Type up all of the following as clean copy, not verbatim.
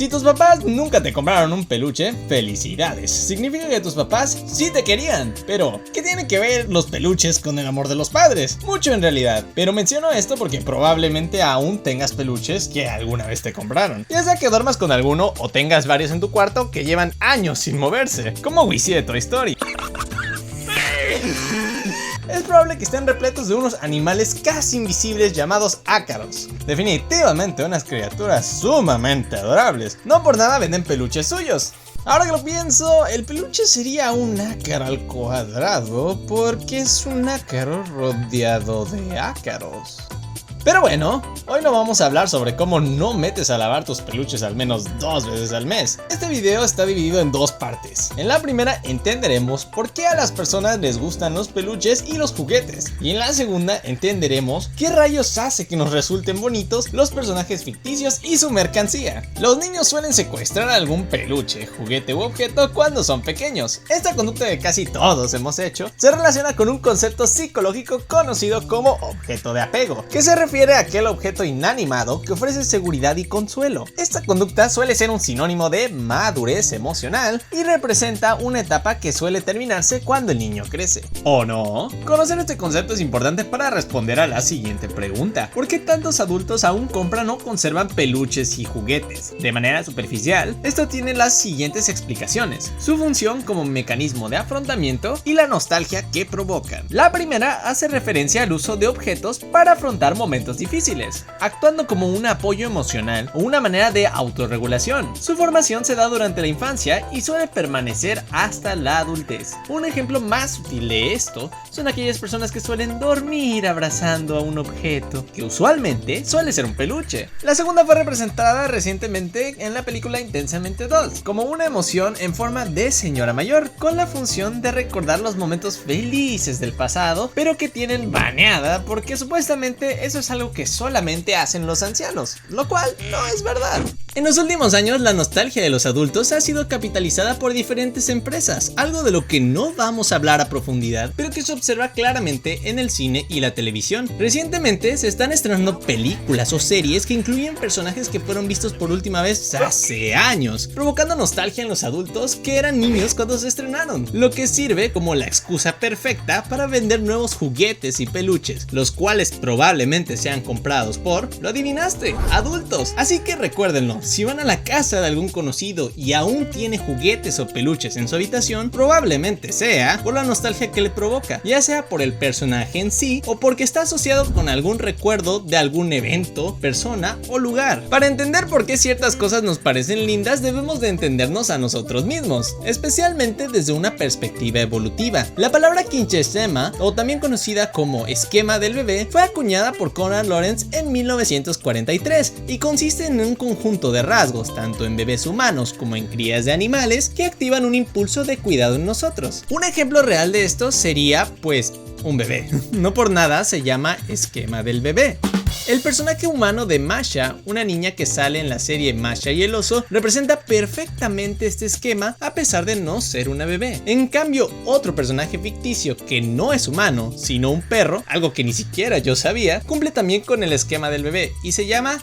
Si tus papás nunca te compraron un peluche, felicidades. Significa que tus papás sí te querían. Pero, ¿qué tienen que ver los peluches con el amor de los padres? Mucho en realidad. Pero menciono esto porque probablemente aún tengas peluches que alguna vez te compraron. Ya sea que duermas con alguno o tengas varios en tu cuarto que llevan años sin moverse, como Wheezy de Toy Story. Es probable que estén repletos de unos animales casi invisibles llamados ácaros. Definitivamente unas criaturas sumamente adorables. No por nada venden peluches suyos. Ahora que lo pienso, el peluche sería un ácaro al cuadrado porque es un ácaro rodeado de ácaros. Pero bueno, hoy no vamos a hablar sobre cómo no metes a lavar tus peluches al menos 2 veces al mes. Este video está dividido en 2 partes. En la primera entenderemos por qué a las personas les gustan los peluches y los juguetes. Y en la segunda entenderemos qué rayos hace que nos resulten bonitos los personajes ficticios y su mercancía. Los niños suelen secuestrar algún peluche, juguete u objeto cuando son pequeños. Esta conducta que casi todos hemos hecho se relaciona con un concepto psicológico conocido como objeto de apego, que se refiere a aquel objeto inanimado que ofrece seguridad y consuelo. Esta conducta suele ser un sinónimo de madurez emocional y representa una etapa que suele terminarse cuando el niño crece. ¿O no? Conocer este concepto es importante para responder a la siguiente pregunta: ¿por qué tantos adultos aún compran o conservan peluches y juguetes? De manera superficial, esto tiene las siguientes explicaciones: su función como mecanismo de afrontamiento y la nostalgia que provocan. La primera hace referencia al uso de objetos para afrontar momentos difíciles, actuando como un apoyo emocional o una manera de autorregulación. Su formación se da durante la infancia y suele permanecer hasta la adultez. Un ejemplo más sutil de esto son aquellas personas que suelen dormir abrazando a un objeto, que usualmente suele ser un peluche. La segunda fue representada recientemente en la película Intensamente 2, como una emoción en forma de señora mayor, con la función de recordar los momentos felices del pasado, pero que tienen baneada porque supuestamente eso es algo que solamente hacen los ancianos, lo cual no es verdad. En los últimos años, la nostalgia de los adultos ha sido capitalizada por diferentes empresas, algo de lo que no vamos a hablar a profundidad, pero que se observa claramente en el cine y la televisión. Recientemente se están estrenando películas o series que incluyen personajes que fueron vistos por última vez hace años, provocando nostalgia en los adultos que eran niños cuando se estrenaron, lo que sirve como la excusa perfecta para vender nuevos juguetes y peluches, los cuales probablemente sean comprados por, lo adivinaste, adultos. Así que recuérdenlo, si van a la casa de algún conocido y aún tiene juguetes o peluches en su habitación, probablemente sea por la nostalgia que le provoca, ya sea por el personaje en sí o porque está asociado con algún recuerdo de algún evento, persona o lugar. Para entender por qué ciertas cosas nos parecen lindas, debemos de entendernos a nosotros mismos, especialmente desde una perspectiva evolutiva. La palabra kinshema, o también conocida como esquema del bebé, fue acuñada por Conrad Lorenz en 1943 y consiste en un conjunto de rasgos, tanto en bebés humanos como en crías de animales, que activan un impulso de cuidado en nosotros. Un ejemplo real de esto sería, pues, un bebé. No por nada se llama esquema del bebé. El personaje humano de Masha, una niña que sale en la serie Masha y el oso, representa perfectamente este esquema a pesar de no ser una bebé. En cambio, otro personaje ficticio que no es humano, sino un perro, algo que ni siquiera yo sabía, cumple también con el esquema del bebé y se llama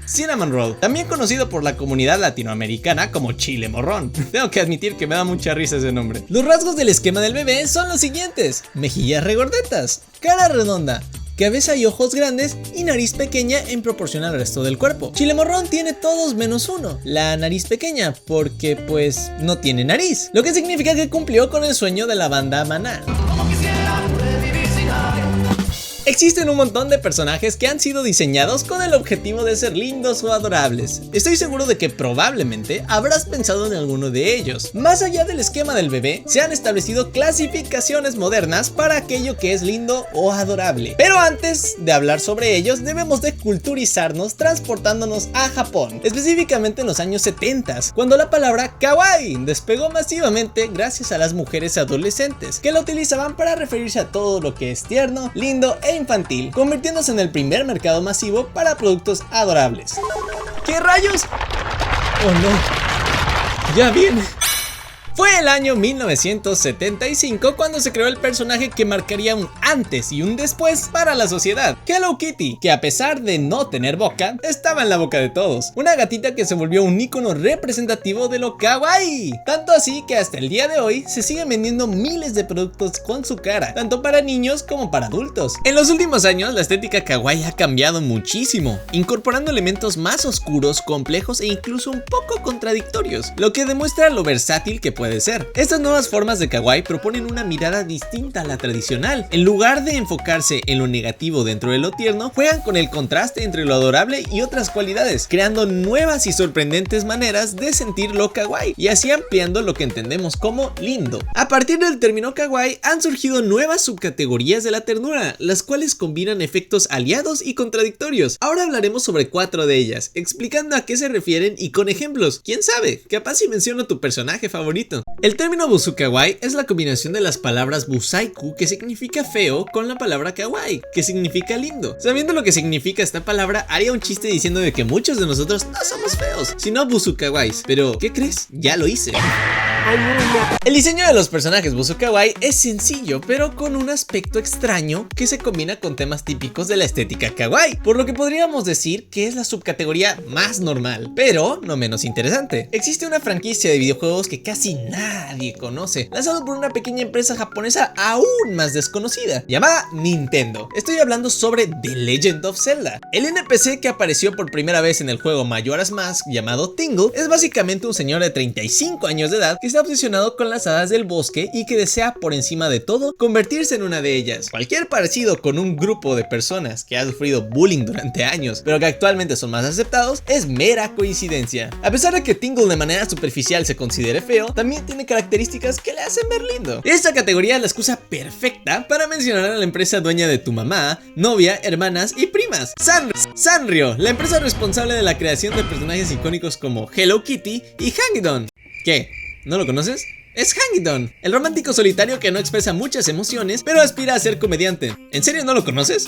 Cinnamon Roll, también conocido por la comunidad latinoamericana como chile morrón. Tengo que admitir que me da mucha risa ese nombre. Los rasgos del esquema del bebé son los siguientes: mejillas regordetas, cara redonda, cabeza y ojos grandes y nariz pequeña en proporción al resto del cuerpo. Chile morrón tiene todos menos uno, la nariz pequeña, porque pues no tiene nariz, lo que significa que cumplió con el sueño de la banda Maná. Existen un montón de personajes que han sido diseñados con el objetivo de ser lindos o adorables. Estoy seguro de que probablemente habrás pensado en alguno de ellos. Más allá del esquema del bebé, se han establecido clasificaciones modernas para aquello que es lindo o adorable. Pero antes de hablar sobre ellos, debemos de culturizarnos transportándonos a Japón, específicamente en los años 70, cuando la palabra kawaii despegó masivamente gracias a las mujeres adolescentes, que la utilizaban para referirse a todo lo que es tierno, lindo e infantil, convirtiéndose en el primer mercado masivo para productos adorables. ¿Qué rayos? Oh no, ya viene. Fue el año 1975 cuando se creó el personaje que marcaría un antes y un después para la sociedad, Hello Kitty, que a pesar de no tener boca, estaba en la boca de todos. Una gatita que se volvió un icono representativo de lo kawaii. Tanto así que hasta el día de hoy se siguen vendiendo miles de productos con su cara, tanto para niños como para adultos. En los últimos años, la estética kawaii ha cambiado muchísimo, incorporando elementos más oscuros, complejos e incluso un poco contradictorios, lo que demuestra lo versátil que puede ser. Estas nuevas formas de kawaii proponen una mirada distinta a la tradicional. En lugar de enfocarse en lo negativo dentro de lo tierno, juegan con el contraste entre lo adorable y otras cualidades, creando nuevas y sorprendentes maneras de sentir lo kawaii y así ampliando lo que entendemos como lindo. A partir del término kawaii han surgido nuevas subcategorías de la ternura, las cuales combinan efectos aliados y contradictorios. Ahora hablaremos sobre 4 de ellas, explicando a qué se refieren y con ejemplos. ¿Quién sabe? Capaz si menciono tu personaje favorito. El término busu kawaii es la combinación de las palabras busaiku, que significa feo, con la palabra kawaii, que significa lindo. Sabiendo lo que significa esta palabra, haría un chiste diciendo de que muchos de nosotros no somos feos, sino busu kawais. Pero, ¿qué crees? Ya lo hice. El diseño de los personajes busu kawaii es sencillo, pero con un aspecto extraño que se combina con temas típicos de la estética kawaii, por lo que podríamos decir que es la subcategoría más normal, pero no menos interesante. Existe una franquicia de videojuegos que casi nadie conoce, lanzado por una pequeña empresa japonesa aún más desconocida, llamada Nintendo. Estoy hablando sobre The Legend of Zelda. El NPC que apareció por primera vez en el juego Majora's Mask, llamado Tingle, es básicamente un señor de 35 años de edad que está obsesionado con las hadas del bosque y que desea por encima de todo convertirse en una de ellas. Cualquier parecido con un grupo de personas que ha sufrido bullying durante años, pero que actualmente son más aceptados, es mera coincidencia. A pesar de que Tingle de manera superficial se considere feo, también tiene características que le hacen ver lindo. Esta categoría es la excusa perfecta para mencionar a la empresa dueña de tu mamá, novia, hermanas y primas, Sanrio, la empresa responsable de la creación de personajes icónicos como Hello Kitty y Hangidon. ¿Qué? ¿No lo conoces? Es Hangidon, el romántico solitario que no expresa muchas emociones, pero aspira a ser comediante. ¿En serio no lo conoces?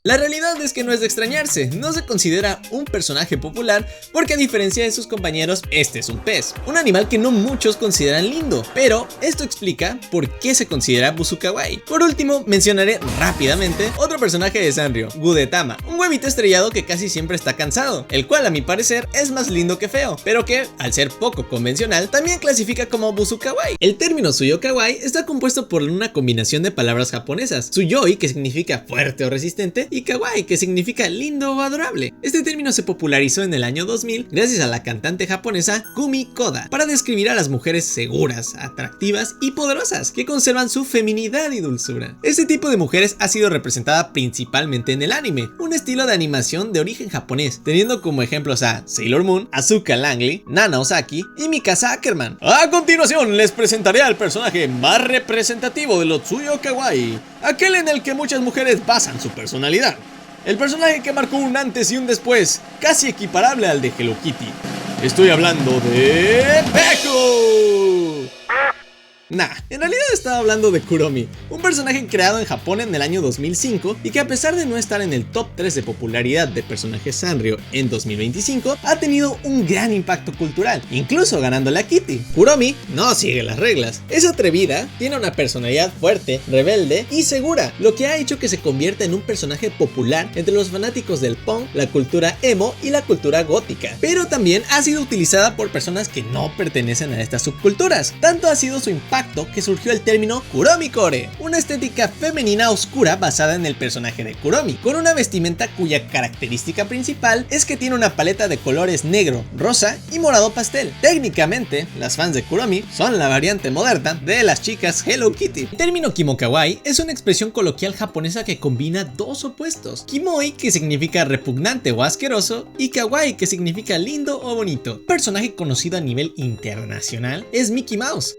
La realidad es que no es de extrañarse, no se considera un personaje popular porque a diferencia de sus compañeros, este es un pez, un animal que no muchos consideran lindo, pero esto explica por qué se considera busu kawaii. Por último, mencionaré rápidamente otro personaje de Sanrio, Gudetama, un huevito estrellado que casi siempre está cansado, el cual a mi parecer es más lindo que feo, pero que, al ser poco convencional, también clasifica como busu kawaii. El término suyo kawaii está compuesto por una combinación de palabras japonesas, suyoi, que significa fuerte o resistente, y kawaii, que significa lindo o adorable. Este término se popularizó en el año 2000 gracias a la cantante japonesa Kumi Koda para describir a las mujeres seguras, atractivas y poderosas que conservan su feminidad y dulzura. Este tipo de mujeres ha sido representada principalmente en el anime, un estilo de animación de origen japonés, teniendo como ejemplos a Sailor Moon, Asuka Langley, Nana Osaki y Mikasa Ackerman. A continuación les presentaré al personaje más representativo de lo Tsuyo Kawaii, aquel en el que muchas mujeres basan su personalidad. El personaje que marcó un antes y un después, casi equiparable al de Hello Kitty. Estoy hablando de Peku. Nah, en realidad estaba hablando de Kuromi, un personaje creado en Japón en el año 2005 y que a pesar de no estar en el top 3 de popularidad de personajes Sanrio en 2025, ha tenido un gran impacto cultural, incluso ganándole a Kitty. Kuromi no sigue las reglas, es atrevida, tiene una personalidad fuerte, rebelde y segura, lo que ha hecho que se convierta en un personaje popular entre los fanáticos del punk, la cultura emo y la cultura gótica, pero también ha sido utilizada por personas que no pertenecen a estas subculturas. Tanto ha sido su impacto que surgió el término Kuromi Core, una estética femenina oscura basada en el personaje de Kuromi, con una vestimenta cuya característica principal es que tiene una paleta de colores negro, rosa y morado pastel. Técnicamente, las fans de Kuromi son la variante moderna de las chicas Hello Kitty. El término kimokawaii es una expresión coloquial japonesa que combina dos opuestos: kimoi, que significa repugnante o asqueroso, y kawaii, que significa lindo o bonito. Un personaje conocido a nivel internacional es Mickey Mouse.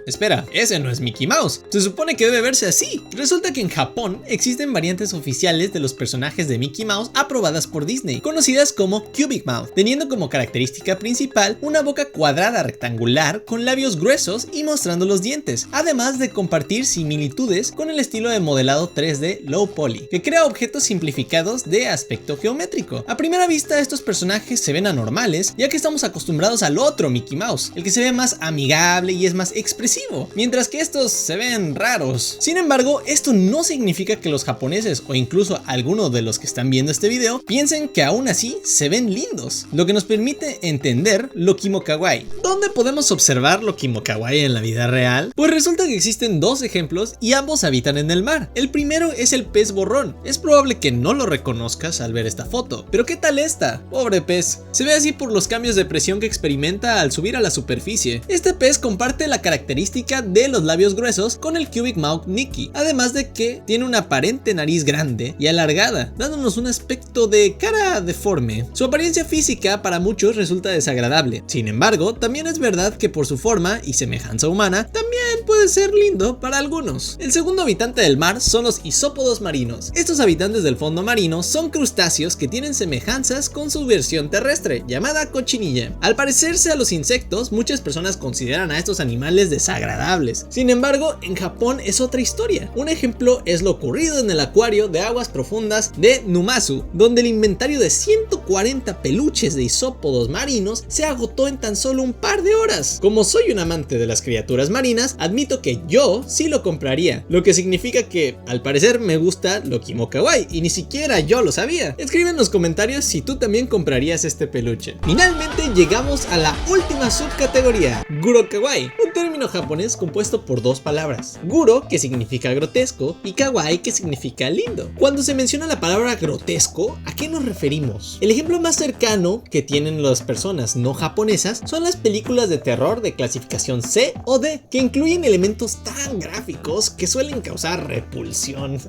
espera, ese no es Mickey Mouse. Se supone que debe verse así. Resulta que en Japón existen variantes oficiales de los personajes de Mickey Mouse aprobadas por Disney, conocidas como Cubic Mouth, teniendo como característica principal una boca cuadrada rectangular con labios gruesos y mostrando los dientes, además de compartir similitudes con el estilo de modelado 3D Low Poly, que crea objetos simplificados de aspecto geométrico. A primera vista estos personajes se ven anormales, ya que estamos acostumbrados al otro Mickey Mouse, el que se ve más amigable y es más expresivo, mientras que estos se ven raros. Sin embargo, esto no significa que los japoneses o incluso algunos de los que están viendo este video piensen que aún así se ven lindos, lo que nos permite entender lo Kimokawaii. ¿Dónde podemos observar lo Kimokawaii en la vida real? Pues resulta que existen dos ejemplos y ambos habitan en el mar. El primero es el pez borrón. Es probable que no lo reconozcas al ver esta foto, pero ¿qué tal esta? Pobre pez. Se ve así por los cambios de presión que experimenta al subir a la superficie. Este pez comparte la característica de los labios gruesos con el Cubic Mouth Nikki, además de que tiene una aparente nariz grande y alargada, dándonos un aspecto de cara deforme. Su apariencia física para muchos resulta desagradable. Sin embargo, también es verdad que por su forma y semejanza humana, también puede ser lindo para algunos. El segundo habitante del mar son los isópodos marinos. Estos habitantes del fondo marino son crustáceos que tienen semejanzas con su versión terrestre, llamada cochinilla. Al parecerse a los insectos, muchas personas consideran a estos animales desagradables. Sin embargo, en Japón es otra historia. Un ejemplo es lo ocurrido en el acuario de aguas profundas de Numazu, donde el inventario de 140 peluches de isópodos marinos se agotó en tan solo un par de horas. Como soy un amante de las criaturas marinas, admito que yo sí lo compraría, lo que significa que al parecer me gusta lo Kimokawaii y ni siquiera yo lo sabía. Escribe en los comentarios si tú también comprarías este peluche. Finalmente llegamos a la última subcategoría, Guro-kawaii, un término japonés compuesto por dos palabras, Guro, que significa grotesco, y kawaii, que significa lindo. Cuando se menciona la palabra grotesco, ¿a qué nos referimos? El ejemplo más cercano que tienen las personas no japonesas son las películas de terror de clasificación C o D, que incluyen elementos tan gráficos que suelen causar repulsión,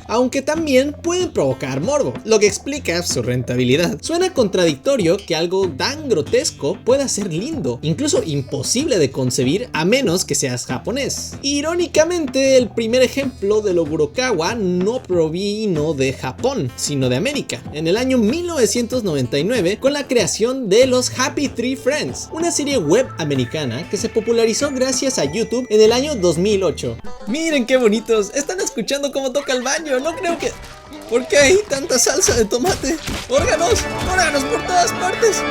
aunque también pueden provocar morbo, lo que explica su rentabilidad. Suena contradictorio que algo tan grotesco pueda ser lindo, incluso imposible de concebir a menos que seas japonés. Irónicamente, el primer ejemplo de lo Guro-kawa no provino de Japón, sino de América, en el año 1999 con la creación de los Happy Tree Friends, una serie web americana que se popularizó gracias a YouTube en el año 2008. Miren qué bonitos, están escuchando cómo toca el baño, no creo que... ¿Por qué hay tanta salsa de tomate? ¡Órganos! ¡Órganos por todas partes!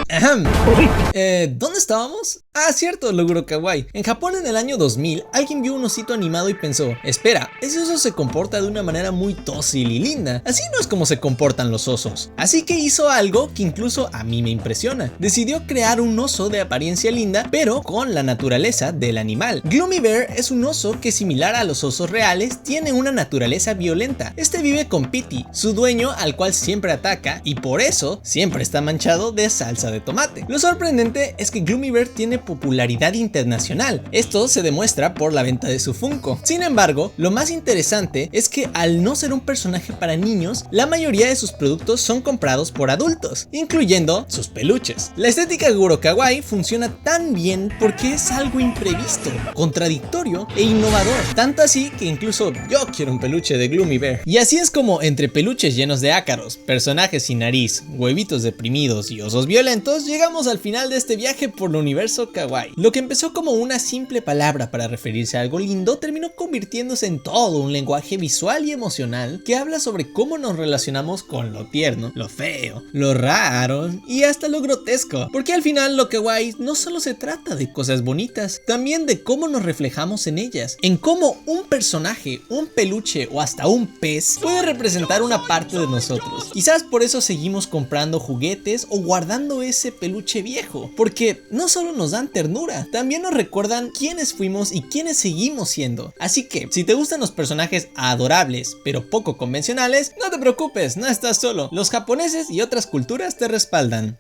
¿Dónde estábamos? Ah, cierto, lo Guro-kawaii. En Japón en el año 2000, alguien vio un osito animado y pensó, espera, ese oso se comporta de una manera muy dócil y linda. Así no es como se comportan los osos. Así que hizo algo que incluso a mí me impresiona. Decidió crear un oso de apariencia linda, pero con la naturaleza del animal. Gloomy Bear es un oso que, similar a los osos reales, tiene una naturaleza violenta. Este vive con Pitty, su dueño, al cual siempre ataca, y por eso siempre está manchado de salsa de tomate. Lo sorprendente es que Gloomy Bear tiene popularidad internacional. Esto se demuestra por la venta de su Funko. Sin embargo, lo más interesante es que al no ser un personaje para niños, la mayoría de sus productos son comprados por adultos, incluyendo sus peluches. La estética Guro-kawaii funciona tan bien porque es algo imprevisto, contradictorio e innovador, tanto así que incluso yo quiero un peluche de Gloomy Bear. Y así es como entre peluches llenos de ácaros, personajes sin nariz, huevitos deprimidos y osos violentos, llegamos al final de este viaje por el universo kawaii. Lo que empezó como una simple palabra para referirse a algo lindo terminó convirtiéndose en todo un lenguaje visual y emocional que habla sobre cómo nos relacionamos con lo tierno, lo feo, lo raro y hasta lo grotesco. Porque al final lo kawaii no solo se trata de cosas bonitas, también de cómo nos reflejamos en ellas, en cómo un personaje, un peluche o hasta un pez puede representar una parte de nosotros. Quizás por eso seguimos comprando juguetes o guardando ese peluche viejo, porque no solo nos dan ternura, también nos recuerdan quiénes fuimos y quiénes seguimos siendo. Así que, si te gustan los personajes adorables pero poco convencionales, no te preocupes, no estás solo. Los japoneses y otras culturas te respaldan.